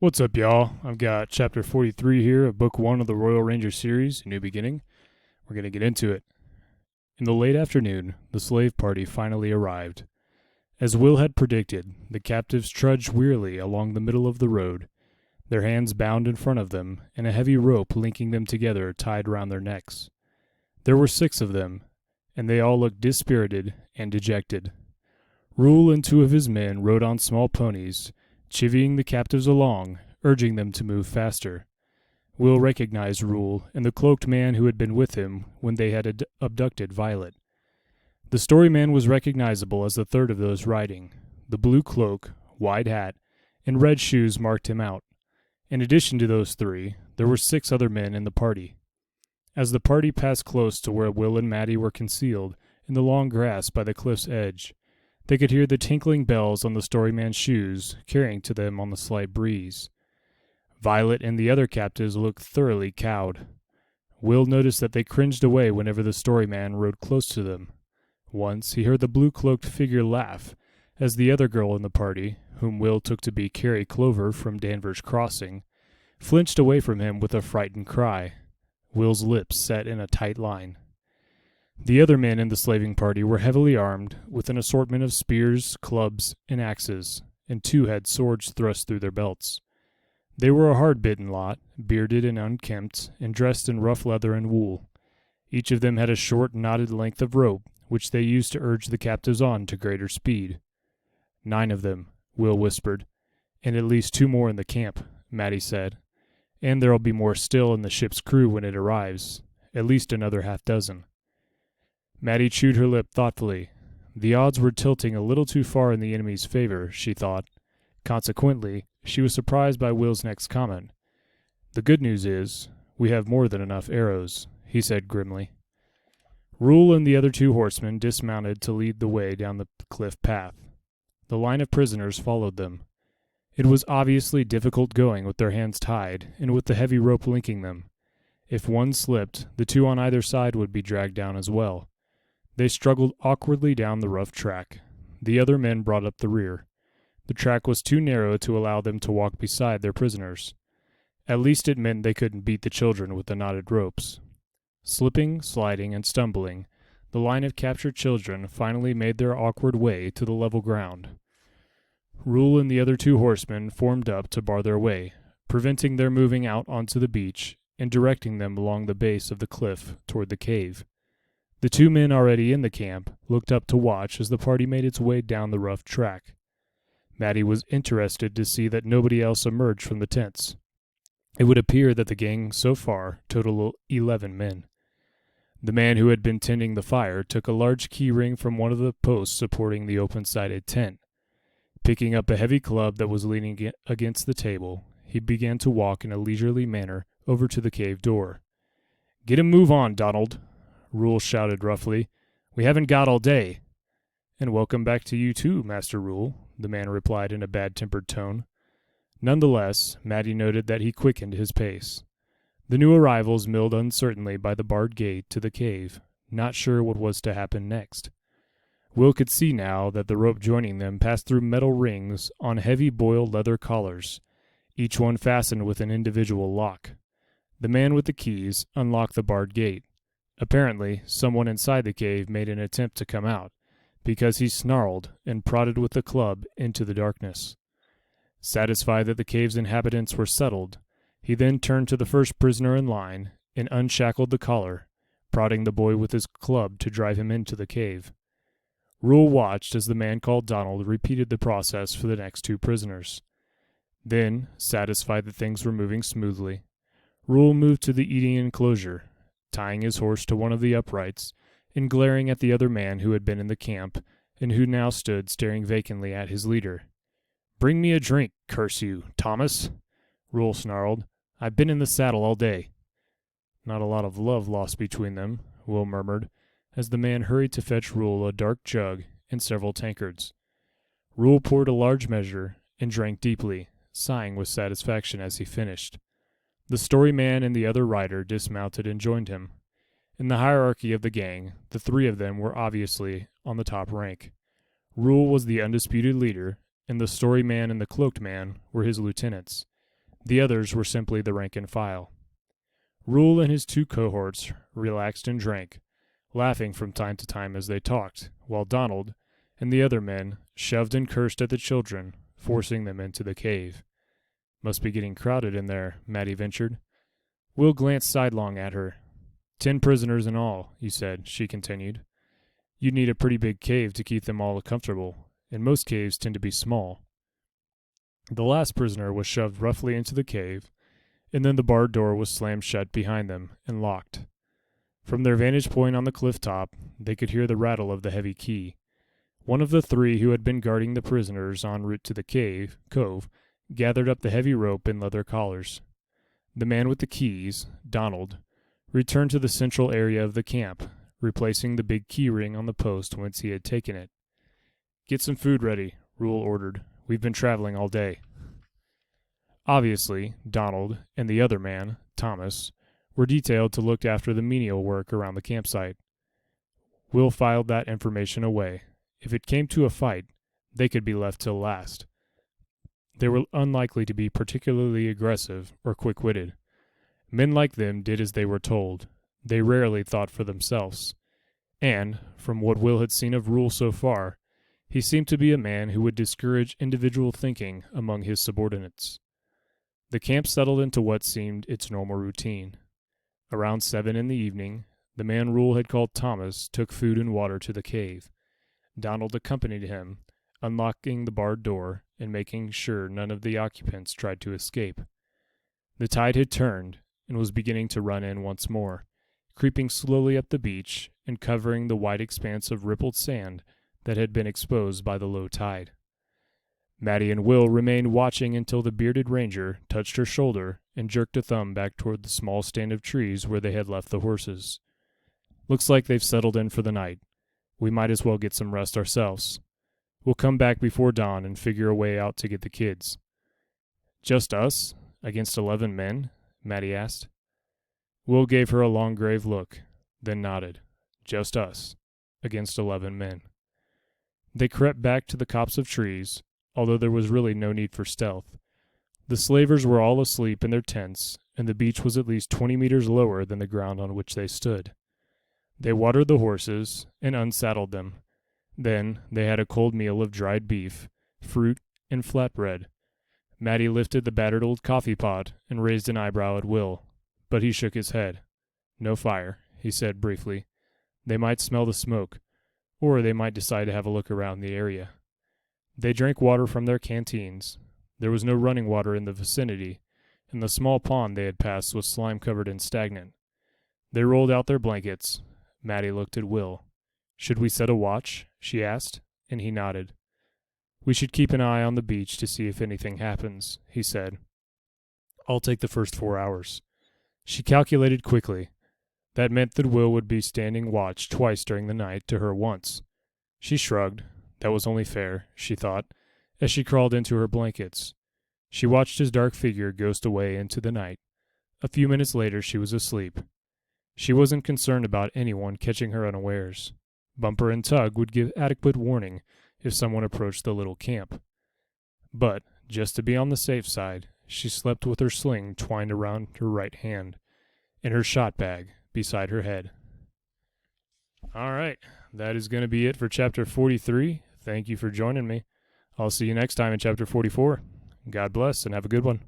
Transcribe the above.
What's up, y'all? I've got chapter 43 here of book 1 of the Royal Ranger series, A New Beginning. We're going to get into it. In the late afternoon, the slave party finally arrived. As Will had predicted, the captives trudged wearily along the middle of the road, their hands bound in front of them, and a heavy rope linking them together tied round their necks. There were 6 of them, and they all looked dispirited and dejected. Rule and 2 of his men rode on small ponies, chivying the captives along, urging them to move faster. Will recognized Rule and the cloaked man who had been with him when they had abducted Violet. The storyman was recognizable as the third of those riding. The blue cloak, wide hat, and red shoes marked him out. In addition to those 3, there were 6 other men in the party. As the party passed close to where Will and Maddie were concealed in the long grass by the cliff's edge, they could hear the tinkling bells on the storyman's shoes carrying to them on the slight breeze. Violet and the other captives looked thoroughly cowed. Will noticed that they cringed away whenever the storyman rode close to them. Once he heard the blue-cloaked figure laugh as the other girl in the party, whom Will took to be Carrie Clover from Danvers Crossing, flinched away from him with a frightened cry. Will's lips set in a tight line. The other men in the slaving party were heavily armed, with an assortment of spears, clubs, and axes, and 2 had swords thrust through their belts. They were a hard-bitten lot, bearded and unkempt, and dressed in rough leather and wool. Each of them had a short, knotted length of rope, which they used to urge the captives on to greater speed. 9 of them, Will whispered, and at least 2 more in the camp, Maddie said. And there'll be more still in the ship's crew when it arrives, at least another half-dozen. Maddie chewed her lip thoughtfully. The odds were tilting a little too far in the enemy's favor, she thought. Consequently, she was surprised by Will's next comment. The good news is, we have more than enough arrows, he said grimly. Rule and the other 2 horsemen dismounted to lead the way down the cliff path. The line of prisoners followed them. It was obviously difficult going with their hands tied, and with the heavy rope linking them. If one slipped, the 2 on either side would be dragged down as well. They struggled awkwardly down the rough track. The other men brought up the rear. The track was too narrow to allow them to walk beside their prisoners. At least it meant they couldn't beat the children with the knotted ropes. Slipping, sliding, and stumbling, the line of captured children finally made their awkward way to the level ground. Rule and the other 2 horsemen formed up to bar their way, preventing their moving out onto the beach and directing them along the base of the cliff toward the cave. The 2 men already in the camp looked up to watch as the party made its way down the rough track. Maddie was interested to see that nobody else emerged from the tents. It would appear that the gang so far totaled 11 men. The man who had been tending the fire took a large key ring from one of the posts supporting the open-sided tent. Picking up a heavy club that was leaning against the table, he began to walk in a leisurely manner over to the cave door. "Get a move on, Donald," Rule shouted roughly. "We haven't got all day." "And welcome back to you too, Master Rule," the man replied in a bad-tempered tone. Nonetheless, Maddie noted that he quickened his pace. The new arrivals milled uncertainly by the barred gate to the cave, not sure what was to happen next. Will could see now that the rope joining them passed through metal rings on heavy boiled leather collars, each one fastened with an individual lock. The man with the keys unlocked the barred gate. Apparently, someone inside the cave made an attempt to come out, because he snarled and prodded with the club into the darkness. Satisfied that the cave's inhabitants were settled, he then turned to the first prisoner in line and unshackled the collar, prodding the boy with his club to drive him into the cave. Rule watched as the man called Donald repeated the process for the next 2 prisoners. Then, satisfied that things were moving smoothly, Rule moved to the eating enclosure, tying his horse to one of the uprights, and glaring at the other man who had been in the camp, and who now stood staring vacantly at his leader. "Bring me a drink, curse you, Thomas," Rule snarled. "I've been in the saddle all day." "Not a lot of love lost between them," Will murmured, as the man hurried to fetch Rule a dark jug and several tankards. Rule poured a large measure and drank deeply, sighing with satisfaction as he finished. The storyman and the other rider dismounted and joined him. In the hierarchy of the gang, the 3 of them were obviously on the top rank. Rule was the undisputed leader, and the story man and the cloaked man were his lieutenants. The others were simply the rank and file. Rule and his two cohorts relaxed and drank, laughing from time to time as they talked, while Donald and the other men shoved and cursed at the children, forcing them into the cave. "Must be getting crowded in there," Matty ventured. Will glanced sidelong at her. 10 prisoners in all, you said, she continued. You'd need a pretty big cave to keep them all comfortable, and most caves tend to be small. The last prisoner was shoved roughly into the cave, and then the barred door was slammed shut behind them and locked. From their vantage point on the cliff top, they could hear the rattle of the heavy key. One of the 3 who had been guarding the prisoners en route to the cove gathered up the heavy rope and leather collars. The man with the keys, Donald, returned to the central area of the camp, replacing the big key ring on the post whence he had taken it. "Get some food ready," Rule ordered. "We've been traveling all day." Obviously, Donald and the other man, Thomas, were detailed to look after the menial work around the campsite. Will filed that information away. If it came to a fight, they could be left till last. They were unlikely to be particularly aggressive or quick-witted. Men like them did as they were told. They rarely thought for themselves. And, from what Will had seen of Rule so far, he seemed to be a man who would discourage individual thinking among his subordinates. The camp settled into what seemed its normal routine. Around 7 in the evening, the man Rule had called Thomas took food and water to the cave. Donald accompanied him, unlocking the barred door and making sure none of the occupants tried to escape. The tide had turned and was beginning to run in once more, creeping slowly up the beach and covering the wide expanse of rippled sand that had been exposed by the low tide. Matty and Will remained watching until the bearded ranger touched her shoulder and jerked a thumb back toward the small stand of trees where they had left the horses. "Looks like they've settled in for the night. We might as well get some rest ourselves. We'll come back before dawn and figure a way out to get the kids." "Just us? Against 11 men?" Matty asked. Will gave her a long grave look, then nodded. "Just us. Against 11 men." They crept back to the copse of trees, although there was really no need for stealth. The slavers were all asleep in their tents, and the beach was at least 20 meters lower than the ground on which they stood. They watered the horses and unsaddled them. Then they had a cold meal of dried beef, fruit, and flatbread. Matty lifted the battered old coffee pot and raised an eyebrow at Will, but he shook his head. "No fire," he said briefly. "They might smell the smoke, or they might decide to have a look around the area." They drank water from their canteens. There was no running water in the vicinity, and the small pond they had passed was slime-covered and stagnant. They rolled out their blankets. Matty looked at Will. "Should we set a watch?" she asked, and he nodded. "We should keep an eye on the beach to see if anything happens," he said. "I'll take the first 4 hours." She calculated quickly. That meant that Will would be standing watch twice during the night to her once. She shrugged. That was only fair, she thought, as she crawled into her blankets. She watched his dark figure ghost away into the night. A few minutes later she was asleep. She wasn't concerned about anyone catching her unawares. Bumper and Tug would give adequate warning if someone approached the little camp. But, just to be on the safe side, she slept with her sling twined around her right hand, and her shot bag beside her head. All right, that is going to be it for Chapter 43. Thank you for joining me. I'll see you next time in Chapter 44. God bless and have a good one.